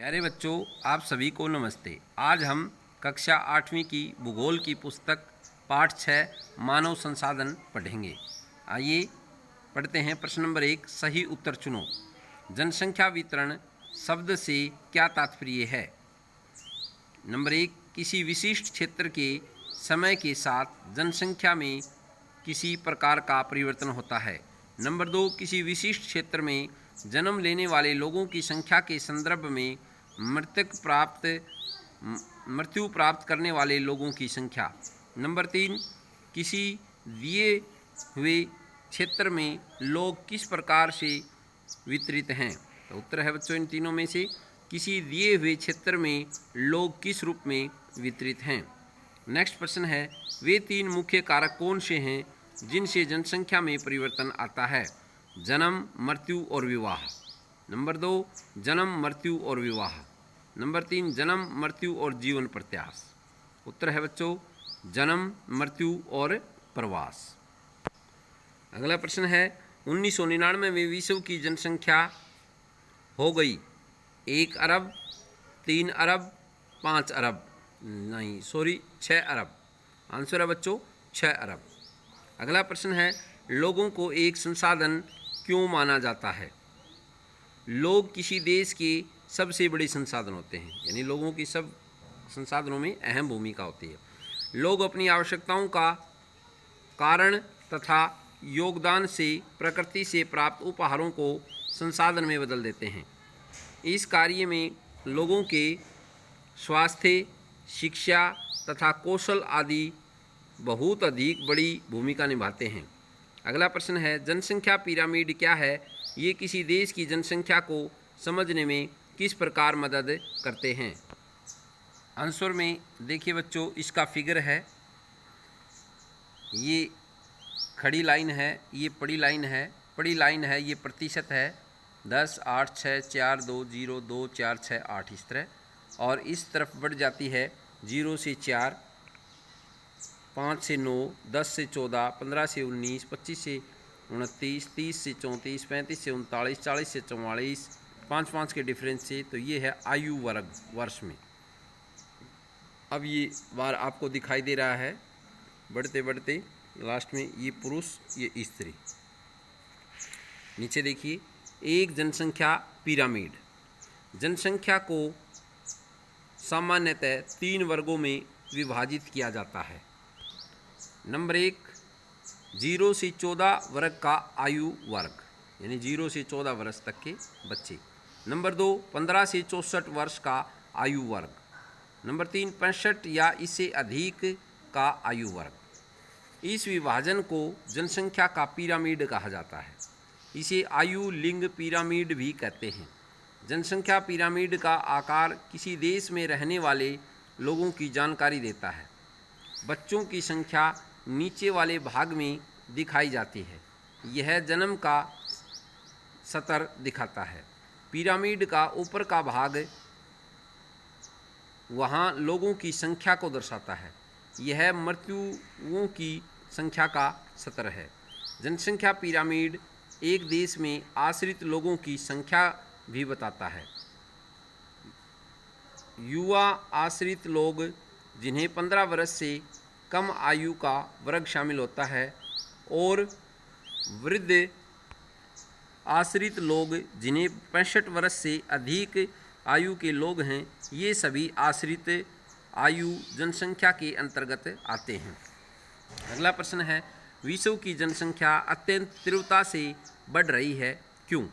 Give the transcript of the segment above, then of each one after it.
प्यारे बच्चों, आप सभी को नमस्ते। आज हम कक्षा 8वीं की भूगोल की पुस्तक पाठ 6 मानव संसाधन पढ़ेंगे। आइए पढ़ते हैं। प्रश्न नंबर 1, सही उत्तर चुनो। जनसंख्या वितरण शब्द से क्या तात्पर्य है? नंबर 1, किसी विशिष्ट क्षेत्र के समय के साथ जनसंख्या में किसी प्रकार का परिवर्तन होता है। नंबर 2, किसी विशिष्ट क्षेत्र में जन्म लेने वाले लोगों की संख्या के संदर्भ में मृत्यु प्राप्त करने वाले लोगों की संख्या। नंबर 3, किसी दिए हुए क्षेत्र में लोग किस प्रकार से वितरित हैं। तो उत्तर है बच्चों इन तीनों में से किसी दिए हुए क्षेत्र में लोग किस रूप में वितरित हैं। नेक्स्ट प्रश्न है, वे 3 मुख्य कारक कौन से हैं जिनसे जनसंख्या में परिवर्तन आता है? जन्म, मृत्यु और विवाह। नंबर 2, जन्म, मृत्यु और विवाह। नंबर 3, जन्म, मृत्यु और जीवन प्रत्याश। उत्तर है बच्चों जन्म, मृत्यु और प्रवास। अगला प्रश्न है, 1999 में विश्व की जनसंख्या हो गई 1 अरब, 3 अरब, 5 अरब, 6 अरब। आंसर है बच्चों 6 अरब। अगला प्रश्न है, लोगों को एक संसाधन क्यों माना जाता है? लोग किसी देश के सबसे बड़े संसाधन होते हैं, यानी लोगों की सब संसाधनों में अहम भूमिका होती है। लोग अपनी आवश्यकताओं का कारण तथा योगदान से प्रकृति से प्राप्त उपहारों को संसाधन में बदल देते हैं। इस कार्य में लोगों के स्वास्थ्य, शिक्षा तथा कौशल आदि बहुत अधिक बड़ी भूमिका निभाते हैं। अगला प्रश्न है, जनसंख्या पिरामिड क्या है? ये किसी देश की जनसंख्या को समझने में किस प्रकार मदद करते हैं? आंसर में देखिए बच्चों, इसका फिगर है, ये खड़ी लाइन है, ये पड़ी लाइन है। पड़ी लाइन है, ये प्रतिशत है 10, 8, 6, 4, 2, 0, 2, 4, 6, 8 इस तरह, और इस तरफ बढ़ जाती है 0 से 4, 5 से 9, 10 से 14, 15 से 19, 25 से 29, 30 से 34, 35 से 39, 40 से 44, 5 के डिफरेंस से। तो ये है आयु वर्ग वर्ष में। अब ये बार आपको दिखाई दे रहा है, बढ़ते बढ़ते लास्ट में ये पुरुष, ये स्त्री। नीचे देखिए, एक जनसंख्या पिरामिड। जनसंख्या को सामान्यतः 3 वर्गों में विभाजित किया जाता है। नंबर 1, 0 से 14 वर्ग का आयु वर्ग, यानी 0 से 14 वर्ष तक के बच्चे। नंबर 2, 15 से 64 वर्ष का आयु वर्ग। नंबर 3, 65 या इससे अधिक का आयु वर्ग। इस विभाजन को जनसंख्या का पिरामिड कहा जाता है। इसे आयु लिंग पिरामिड भी कहते हैं। जनसंख्या पिरामिड का आकार किसी देश में रहने वाले लोगों की जानकारी देता है। बच्चों की संख्या नीचे वाले भाग में दिखाई जाती है। यह जन्म का स्तर दिखाता है। पिरामिड का ऊपर का भाग वहाँ लोगों की संख्या को दर्शाता है। यह मृत्युओं की संख्या का स्तर है। जनसंख्या पिरामिड एक देश में आश्रित लोगों की संख्या भी बताता है। युवा आश्रित लोग, जिन्हें 15 वर्ष से कम आयु का वर्ग शामिल होता है, और वृद्ध आश्रित लोग, जिन्हें 65 वर्ष से अधिक आयु के लोग हैं, ये सभी आश्रित आयु जनसंख्या के अंतर्गत आते हैं। अगला प्रश्न है, विश्व की जनसंख्या अत्यंत तीव्रता से बढ़ रही है, क्यों?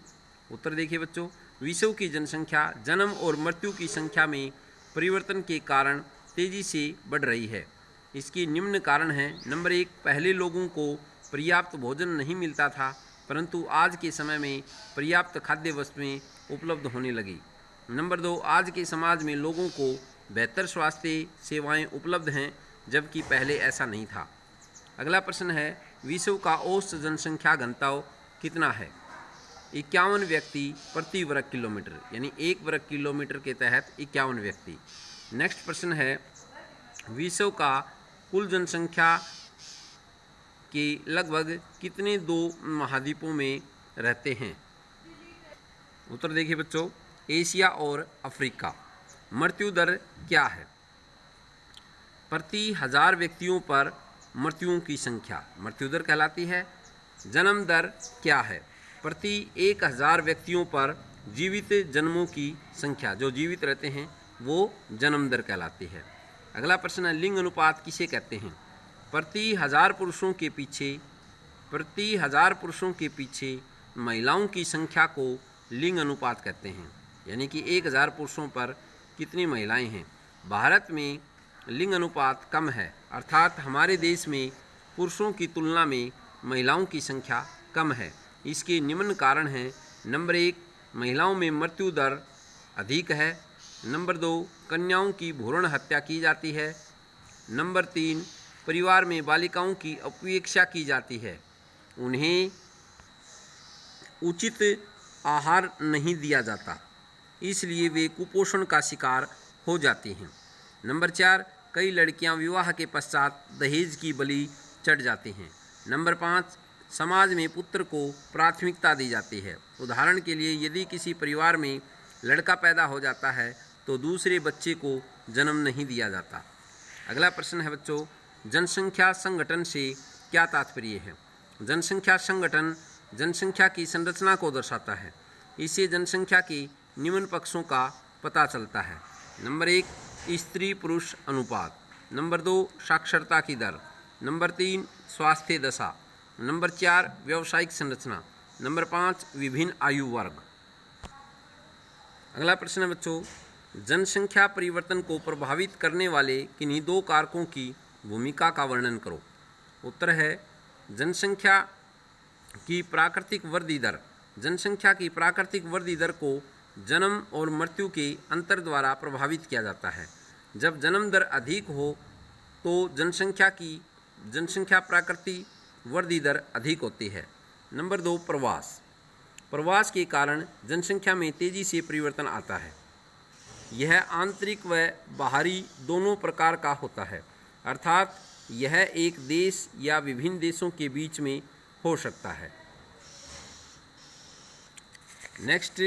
उत्तर देखिए बच्चों, विश्व की जनसंख्या जन्म और मृत्यु की संख्या में परिवर्तन के कारण तेजी से बढ़ रही है। इसके निम्न कारण हैं। नंबर 1, पहले लोगों को पर्याप्त भोजन नहीं मिलता था, परंतु आज के समय में पर्याप्त खाद्य वस्तुएं उपलब्ध होने लगी। नंबर 2, आज के समाज में लोगों को बेहतर स्वास्थ्य सेवाएं उपलब्ध हैं, जबकि पहले ऐसा नहीं था। अगला प्रश्न है, विश्व का औसत जनसंख्या घनत्व कितना है? 51 व्यक्ति प्रति वर्ग किलोमीटर, यानी 1 वर्ग किलोमीटर के तहत 51 व्यक्ति। नेक्स्ट प्रश्न है, विश्व का कुल जनसंख्या के लगभग कितने 2 महाद्वीपों में रहते हैं? उत्तर देखिए बच्चों, एशिया और अफ्रीका। मृत्यु दर क्या है? प्रति 1000 व्यक्तियों पर मृत्युओं की संख्या मृत्यु दर कहलाती है। जन्म दर क्या है? प्रति 1000 व्यक्तियों पर जीवित जन्मों की संख्या, जो जीवित रहते हैं वो जन्म दर कहलाती है। अगला प्रश्न है, लिंग अनुपात किसे कहते हैं? प्रति 1000 पुरुषों के पीछे महिलाओं की संख्या को लिंग अनुपात कहते हैं, यानी कि 1000 पुरुषों पर कितनी महिलाएं हैं। भारत में लिंग अनुपात कम है, अर्थात हमारे देश में पुरुषों की तुलना में महिलाओं की संख्या कम है। इसके निम्न कारण हैं। नंबर 1, महिलाओं में मृत्यु दर अधिक है। नंबर 2, कन्याओं की भ्रूण हत्या की जाती है। नंबर 3, परिवार में बालिकाओं की उपेक्षा की जाती है, उन्हें उचित आहार नहीं दिया जाता, इसलिए वे कुपोषण का शिकार हो जाती हैं। नंबर 4, कई लड़कियां विवाह के पश्चात दहेज की बलि चढ़ जाती हैं। नंबर 5, समाज में पुत्र को प्राथमिकता दी जाती है। उदाहरण के लिए, यदि किसी परिवार में लड़का पैदा हो जाता है तो दूसरे बच्चे को जन्म नहीं दिया जाता। अगला प्रश्न है बच्चों, जनसंख्या संगठन से क्या तात्पर्य है? जनसंख्या संगठन जनसंख्या की संरचना को दर्शाता है। इससे जनसंख्या के निम्न पक्षों का पता चलता है। नंबर 1, स्त्री पुरुष अनुपात। नंबर 2, साक्षरता की दर। नंबर 3, स्वास्थ्य दशा। नंबर 4, व्यावसायिक संरचना। नंबर 5, विभिन्न आयु वर्ग। अगला प्रश्न है बच्चों, जनसंख्या परिवर्तन को प्रभावित करने वाले किन्हीं 2 कारकों की भूमिका का वर्णन करो। उत्तर है, जनसंख्या की प्राकृतिक वृद्धि दर। जनसंख्या की प्राकृतिक वृद्धि दर को जन्म और मृत्यु के अंतर द्वारा प्रभावित किया जाता है। जब जन्म दर अधिक हो तो जनसंख्या प्राकृतिक वृद्धि दर अधिक होती है। नंबर 2, प्रवास के कारण जनसंख्या में तेजी से परिवर्तन आता है। यह आंतरिक व बाहरी दोनों प्रकार का होता है, अर्थात यह एक देश या विभिन्न देशों के बीच में हो सकता है। नेक्स्ट